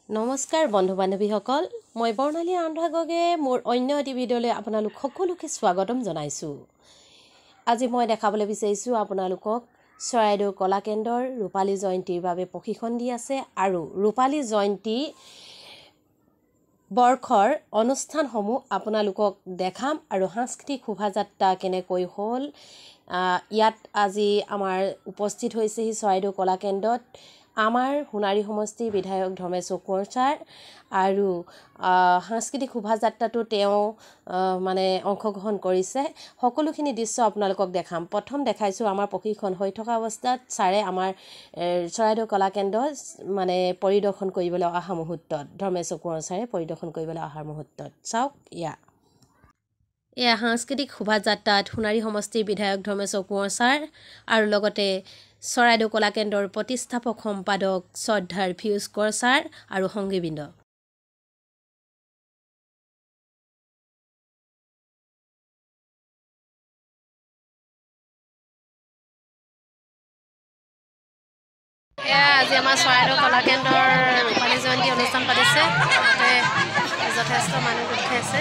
নমস্কাৰ বন্ধু বান্ধৱীসকল মই বৰ্ণালী আন্ধাগগে মোৰ অন্য এটি ভিডিঅ'লৈ আপোনালোক সকলোকে স্বাগতম জনাইছো। আজি মই দেখাবলৈ বিচাৰিছো আপোনালোকক চৰাইদেউ কলা কেন্দ্ৰৰ ৰূপালী জয়ন্তীৰ বাবে প্ৰশিক্ষণ দি আছে আৰু ৰূপালী জয়ন্তী বৰ্ষৰ অনুষ্ঠানসমূহ আপোনালোকক দেখাম আৰু সাংস্কৃতিক শোভাযাত্ৰা কেনেকৈ হ'ল ইয়াত আজি আমাৰ উপস্থিত হৈছে চৰাইদেউ কলা কেন্দ্ৰত আমাৰ সোণাৰী সমষ্টিৰ বিধায়ক ধৰ্মেশ্বৰ কোঁৱৰ ছাৰ আৰু সাংস্কৃতিক শোভাযাত্ৰাটো তেওঁ মানে অংশগ্ৰহণ কৰিছে। সকলোখিনি দৃশ্য আপোনালোকক দেখাম। প্ৰথম দেখাইছো আমাৰ প্ৰশিক্ষণ হৈ থকা অৱস্থাত ছাৰে আমাৰ চৰাইদেউ কলা কেন্দ্ৰ মানে পৰিদৰ্শন কৰিবলৈ অহা মুহূৰ্তত ধৰ্মেশ্বৰ কোঁৱৰ ছাৰে পৰিদৰ্শন কৰিবলৈ অহা মুহূৰ্তত চাওক এয়া সাংস্কৃতিক শোভাযাত্ৰাত সোণাৰী সমষ্টিৰ বিধায়ক ধৰ্মেশ্বৰ কোঁৱৰ ছাৰ আৰু লগতে চৰাইদেউ কলা কেন্দ্ৰৰ প্ৰতিষ্ঠাপক সম্পাদক শ্ৰদ্ধাৰ ফিউজ কোঁৱৰ ছাৰ আৰু সংগীবৃন্দ। আজি আমাৰ চৰাইদেউ কলা কেন্দ্ৰৰ ৰূপালী জয়ন্তী অনুষ্ঠান পাতিছে। তাতে যথেষ্ট মানুহ গোট খাইছে।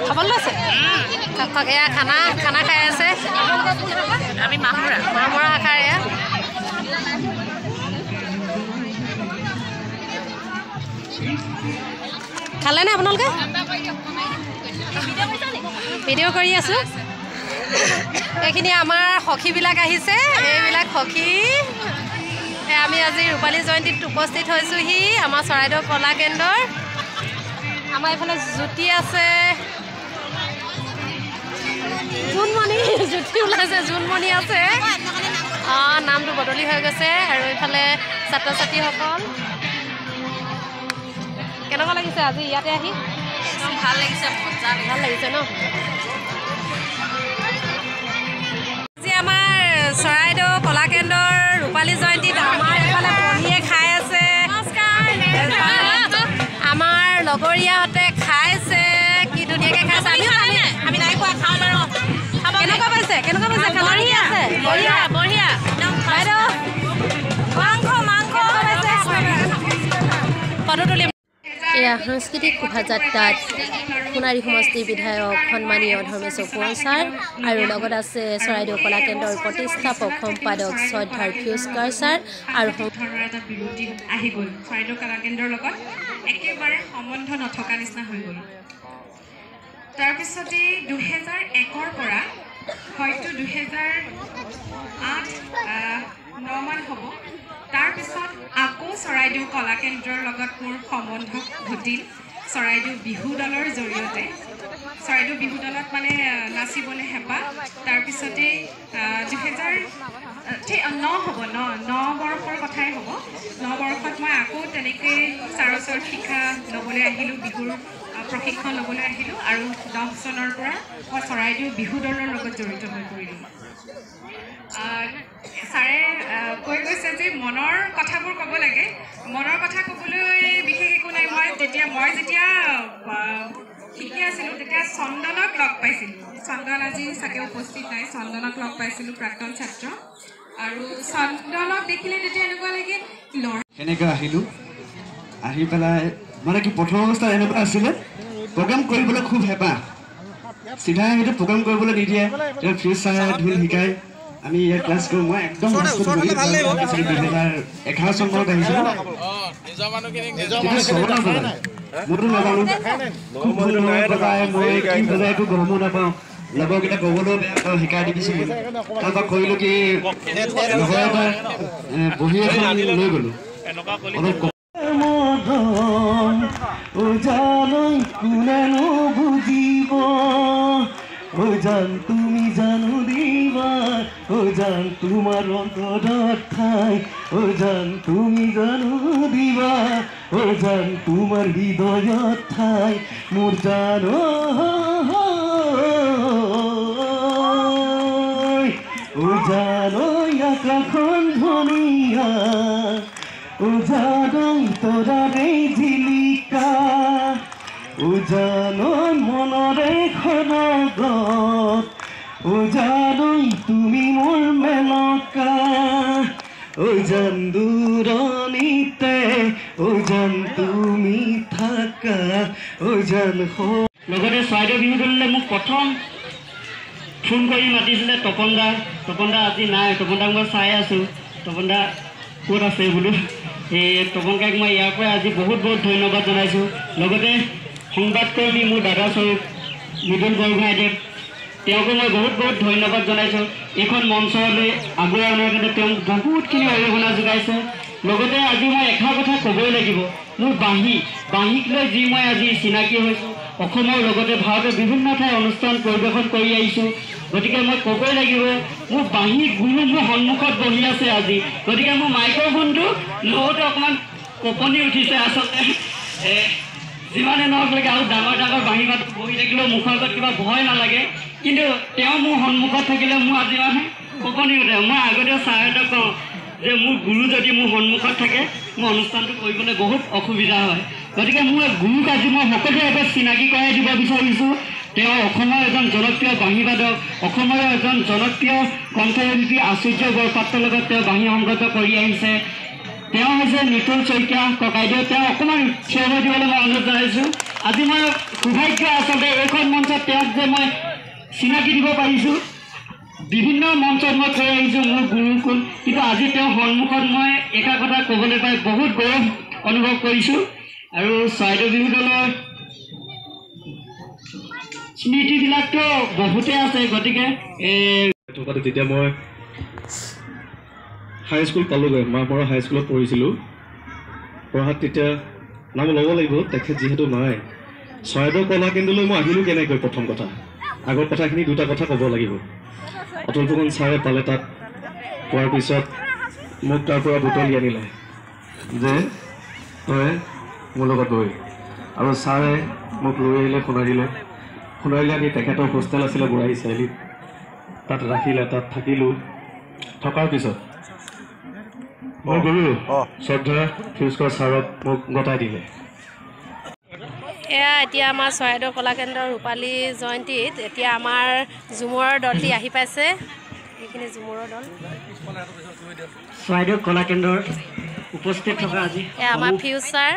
খাবলৈ লৈছে এয়া খানা খাই আছে। আমি মাহমৰা শাখাৰ এয়া খালেনে আপোনালোকে? ভিডিঅ' কৰি আছো। এইখিনি আমাৰ সখীবিলাক আহিছে। এইবিলাক সখী আমি আজি ৰূপালী জয়ন্তীত উপস্থিত হৈছোহি আমাৰ চৰাইদেউ কলা কেন্দ্ৰৰ। আমাৰ এইফালে জ্যোতি আছে, জোনমণি জ্যোতি ওলাইছে, জোনমণি আছে। নামটো বদলি হৈ গৈছে। আৰু এইফালে ছাত্ৰ ছাত্ৰীসকল কেনেকুৱা লাগিছে আজি ইয়াতে আহি? ভাল লাগিছে, ভাল লাগিছে ন? আজি আমাৰ চৰাইদেউ কলা কেন্দ্ৰৰ ৰূপালী জয়ন্তীত আমাৰ এইফালে পঢ়িয়ে খাই আছে। আমাৰ লগৰীয়াহঁতে খাইছে, কি ধুনীয়াকৈ খাইছে। আমি নাই খোৱা, খাওঁ বাৰু। কেনেকুৱা পাইছে? বঢ়িয়া আছে, বঢ়িয়া বঢ়িয়া। বাইদেউ মাংস ফটো তুলি। এয়া সাংস্কৃতিক শোভাযাত্ৰাত সোণাৰী সমষ্টিৰ বিধায়ক সন্মানীয় ধৰ্মেশ্বৰ কোঁৱৰ ছাৰ আৰু লগত আছে চৰাইদেউ কলা কেন্দ্ৰৰ প্ৰতিষ্ঠাপক সম্পাদক শ্ৰদ্ধাৰ ফিউজ কোঁৱৰ ছাৰ আৰু এটা বিৰতি আহি গ'ল। চৰাইদেউ কলা কেন্দ্ৰৰ লগত একেবাৰে সম্বন্ধ নথকা নিচিনা হৈ গ'ল। তাৰপিছতে 2001ৰ পৰা হয়তো 2008-9 মান হ'ব। তাৰপিছত আকৌ চৰাইদেউ কলা কেন্দ্ৰৰ লগত মোৰ সম্বন্ধ ঘটিল চৰাইদেউ বিহু দলৰ জৰিয়তে। চৰাইদেউ বিহু দলত মানে নাচিবলৈ হেঁপাহ। তাৰপিছতে 2009 হ'ব, 9 বৰ্ষৰ কথাই হ'ব। 9 বৰ্ষত মই আকৌ তেনেকৈ ছাৰৰ ওচৰত শিক্ষা ল'বলৈ আহিলোঁ, বিহুৰ প্ৰশিক্ষণ ল'বলৈ আহিলোঁ। আৰু 10 চনৰ পৰা মই চৰাইদেউ বিহু দলৰ লগত জড়িত হৈ পৰিলোঁ। ছাৰে কৈ গৈছে যে মনৰ কথাবোৰ ক'ব লাগে। মনৰ কথা ক'বলৈ বিশেষ একো নাই। মই যেতিয়া শিকি আছিলোঁ তেতিয়া চন্দনক লগ পাইছিলোঁ। চন্দন আজি চাগে উপস্থিত নাই। চন্দনক লগ পাইছিলোঁ, প্ৰাক্তন ছাত্ৰ। আৰু চন্দনক দেখিলে তেতিয়া এনেকুৱা লাগে ল'ৰা। সেনেকৈ আহিলোঁ। আহি পেলাই মানে কি প্ৰথম অৱস্থাত এনেকুৱা আছিলে, প্ৰগ্ৰাম কৰিবলৈ খুব হেঁপাহ। চিধাই সেইটো প্ৰগ্ৰাম কৰিবলৈ নিদিয়ে। তেওঁ ফিউজ ছাৰে ঢোল শিকায়, আমি ইয়াত ক্লাছ কৰোঁ। মই একদম 2011 চন মানত আহিছিলোঁ। মোৰতো নাজানো, খুব ভুল বজাই মই কি বজাই একো গমো নাপাওঁ। লগৰকেইটা ক'বলৈও বেয়া, শিকাই দিছিলোঁ। তাৰপৰা কৰিলোঁ কি লগৰ এটা বহি এখন লৈ গ'লোঁ। কোনেনো বুজিব জান তুমি জানো দিবা জান তোমাৰ অন্তৰত ঠাই জান তুমি জানো দিবা জান তোমাৰ হৃদয়ত ঠাই মোৰ জান জান আকাশখন ধুনীয়া জান তৰাৰে জিলিকা জান মনৰে খনগত জান তুমি মোৰ মেনকা ও জান দূৰণিতে ও জান তুমি থাকা ও জান লগতে চৰাইদেউ বিহু দললৈ মোক প্ৰথম ফোন কৰি মাতিছিলে তপন দা আজি নাই তপন দাক মই চাই আছোঁ তপন দা ক'ত আছে বোলো এই তপন কাইক মই ইয়াৰ পৰা আজি বহুত বহুত ধন্যবাদ জনাইছোঁ লগতে সংবাদকৰ্মী মোৰ দাদা স্বৰূপ মৃদুল বৰগোহাঁইদেৱ তেওঁকো মই বহুত বহুত ধন্যবাদ জনাইছোঁ এইখন মঞ্চলৈ আগুৱাই অনাৰ কাৰণে তেওঁ বহুতখিনি অৰিহণা যোগাইছে লগতে আজি মই এষাৰ কথা ক'বই লাগিব মোৰ বাঁহীক লৈ যি মই আজি চিনাকি হৈছোঁ অসমৰ লগতে ভাৰতৰ বিভিন্ন ঠাই অনুষ্ঠান পৰিৱেশন কৰি আহিছোঁ গতিকে মই ক'বই লাগিব মোৰ বাঁহী গুৰু মোৰ সন্মুখত বহি আছে আজি গতিকে মোৰ মাইক্ৰফোনটো লগতে অকণমান কঁপনি উঠিছে আচলতে যিমানে নহওক লাগে আৰু ডাঙৰ বাঁহী মাত বহি থাকিলেও মুখৰ আগত কিবা ভয় নালাগে কিন্তু তেওঁ মোৰ সন্মুখত থাকিলে মোৰ আজি মানে কঁপনি উঠে মই আগতে ছাৰহঁতক কওঁ যে মোৰ গুৰু যদি মোৰ সন্মুখত থাকে মোৰ অনুষ্ঠানটো কৰিবলৈ বহুত অসুবিধা হয় গতিকে মোৰ গুৰুক আজি মই সকলোৱে এবাৰ চিনাকি কৰাই দিব বিচাৰিছোঁ তেওঁ অসমৰ এজন জনপ্ৰিয় বাঁহীবাদক অসমৰ এজন জনপ্ৰিয় কণ্ঠশিল্পী আচুৰ্য বৰপাত্ৰৰ লগত তেওঁ বাঁহী সংগত কৰি আহিছে তেওঁ হৈছে নিতুল শইকীয়া ককাইদেউ তেওঁ অকণমান থিয় হৈ দিবলৈ মই অনুৰোধ জনাইছোঁ আজি মই সৌভাগ্য আচলতে এইখন মঞ্চত তেওঁক যে মই চিনাকি দিব পাৰিছোঁ বিভিন্ন মঞ্চত মই থৈ আহিছোঁ মোৰ গুৰুকুল কিন্তু আজি তেওঁৰ সন্মুখত মই একা কথা ক'বলৈ পাই বহুত গৌৰৱ অনুভৱ কৰিছোঁ আৰু চৰাইদেউ বিহু দলৰ স্মৃতিবিলাকতো বহুতেই আছে গতিকে যেতিয়া মই হাইস্কুল পালোঁগৈ মাহমৰা হাইস্কুলত পঢ়িছিলোঁ পঢ়াত তেতিয়া নাম ল'ব লাগিব তেখেত যিহেতু নাই চৰাইদেউ কলাকেন্দ্ৰলৈ মই আহিলোঁ কেনেকৈ প্ৰথম কথা আগৰ কথাখিনি দুটা কথা ক'ব লাগিব অতুল ফুকন ছাৰে পালে তাত পোৱাৰ পিছত মোক তাৰ পৰা বুটলি আনিলে যে তই মোৰ লগত গৈ আৰু ছাৰে মোক লৈ আহিলে সোণাৰীলৈ আনি তেখেতৰ হোষ্টেল আছিলে বুঢ়াৰী চাৰিআলিত তাত ৰাখিলে তাত থাকিলোঁ থকাৰ পিছত মই গ'লোঁ শ্ৰদ্ধা ফিউজকৰ ছাৰক মোক গতাই দিলে এয়া এতিয়া আমাৰ চৰাইদেউ কলাকেন্দ্ৰৰ ৰূপালী জয়ন্তীত এতিয়া আমাৰ ঝুমুৰৰ দলটি আহি পাইছে এইখিনি ঝুমুৰৰ দল চৰাইদেউ কলাকেন্দ্ৰৰ উপস্থিত থকা আজি এয়া আমাৰ ফিউজ ছাৰ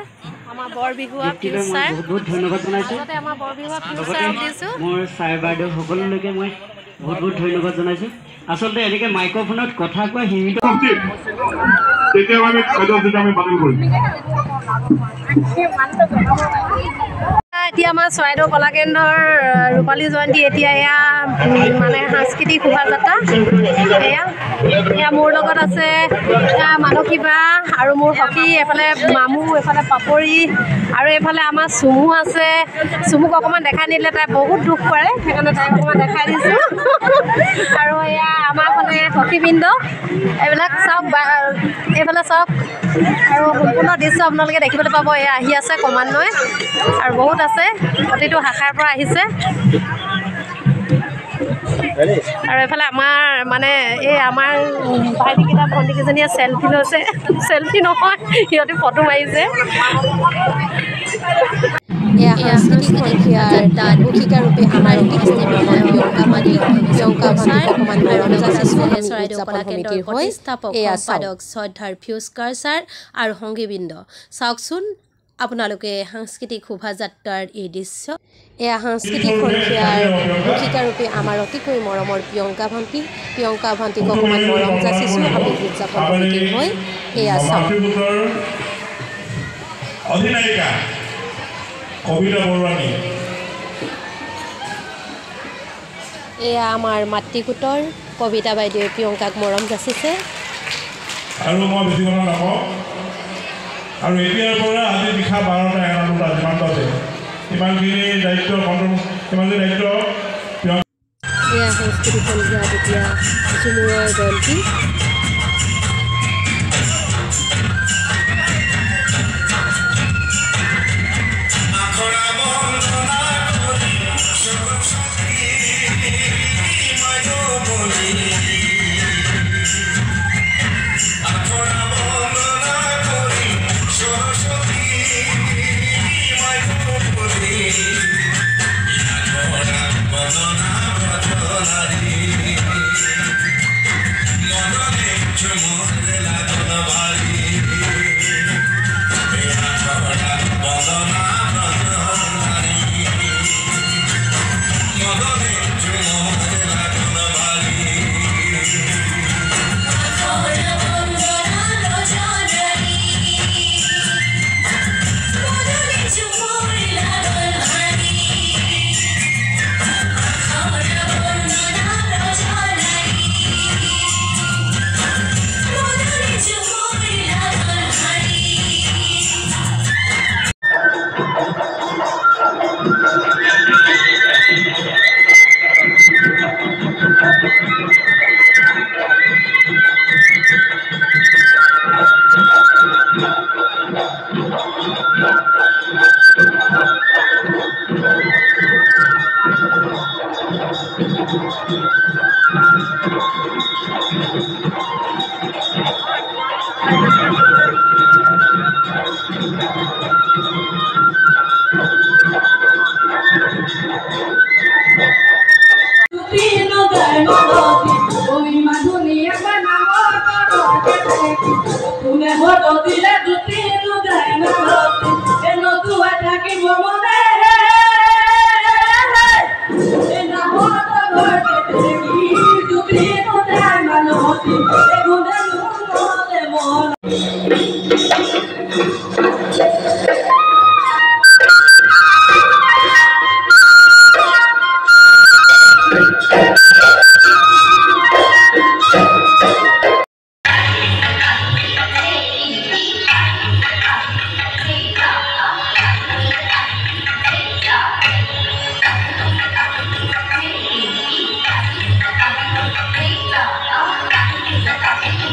আমাৰ বৰবিহুৱা ফিউজ ছাৰ বহুত ধন্যবাদ জনাইছোঁ আগতে আমাৰ বৰবিহুৱা ফিউজ ছাৰক দিছোঁ মোৰ ছাৰ বাইদেউ সকলোলৈকে মই বহুত ধন্যবাদ জনাইছোঁ আচলতে এনেকৈ মাইক্ৰফোনত কথা কোৱা সীমিত তেতিয়া আমি বাতিল কৰিম এতিয়া আমাৰ চৰাইদেউ কলাকেন্দ্ৰৰ ৰূপালী জয়ন্তী এতিয়া এয়া মানে সাংস্কৃতিক শোভাযাত্ৰা এয়া মোৰ লগত আছে মানসী বা আৰু মোৰ সখী এফালে মামু এফালে পাপৰি আৰু এইফালে আমাৰ চুমু আছে চুমুক অকণমান দেখাই নিদিলে তাই বহুত দুখ কৰে সেইকাৰণে তাইক অকণমান দেখাই দিছোঁ আৰু এয়া আমাৰ ফালে সখীবৃন্দ এইবিলাক চাওক এইফালে চাওক আৰু সম্পূৰ্ণ দৃশ্য আপোনালোকে দেখিবলৈ পাব এয়া আহি আছে ক্ৰমান্বয়ে আৰু বহুত আছে প্ৰতিটো শাখাৰ পৰা আহিছে আৰু এইফালে আমাৰ মানে এই আমাৰ ভাইটিকেইটা ভণ্টিকেইজনীয়ে চেলফি লৈছে চেলফি নহয় সিহঁতে ফটো মাৰিছে এয়া সাংস্কৃতিক সন্ধিয়াৰ মুখিকাৰূপে আমাৰ প্ৰিয়ংকা ভণ্টিক অকণমান মৰম যাচিছোঁ চৰাইদেউ কলাকেন্দ্ৰৰ প্ৰতিষ্ঠাপক সম্পাদক শ্ৰদ্ধাৰ ফিউজকাৰ ছাৰ আৰু সংগীবৃন্দ চাওকচোন আপোনালোকে সাংস্কৃতিক শোভাযাত্ৰাৰ এই দৃশ্য এয়া সাংস্কৃতিক সন্ধিয়াৰ মুখিকাৰূপে আমাৰ অতিকৈ মৰমৰ প্ৰিয়ংকা ভণ্টিক অকণমান মৰম যাচিছোঁ আমি উদযাপন সমিতিৰ হৈ এয়া চাওক অধিনায়িকা কবিতা বৰুৱানী এয়া আমাৰ মাতৃগোটৰ কবিতা বাইদেৱে প্ৰিয়ংকাক মৰম যাচিছে আৰু মই বেছি কথা নকওঁ আৰু এতিয়াৰ পৰা আজি নিশা 12টা 11টা যিমানটো আছে সিমানখিনি দায়িত্ব সিমানখিনি দায়িত্ব এয়া সাংস্কৃতিক সন্ধিয়াত এতিয়া ঝুমুৰৰ দলটি Mother Thank you.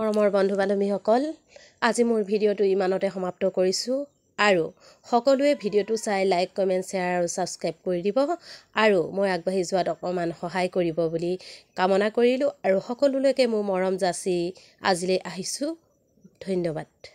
মৰমৰ বন্ধু বান্ধৱীসকল আজি মোৰ ভিডিঅ'টো ইমানতে সমাপ্ত কৰিছোঁ আৰু সকলোৱে ভিডিঅ'টো চাই লাইক কমেণ্ট শ্বেয়াৰ আৰু ছাবস্ক্ৰাইব কৰি দিব আৰু মই আগবাঢ়ি যোৱাত অকণমান সহায় কৰিব বুলি কামনা কৰিলোঁ আৰু সকলোলৈকে মোৰ মৰম যাচি আজিলৈ আহিছোঁ ধন্যবাদ।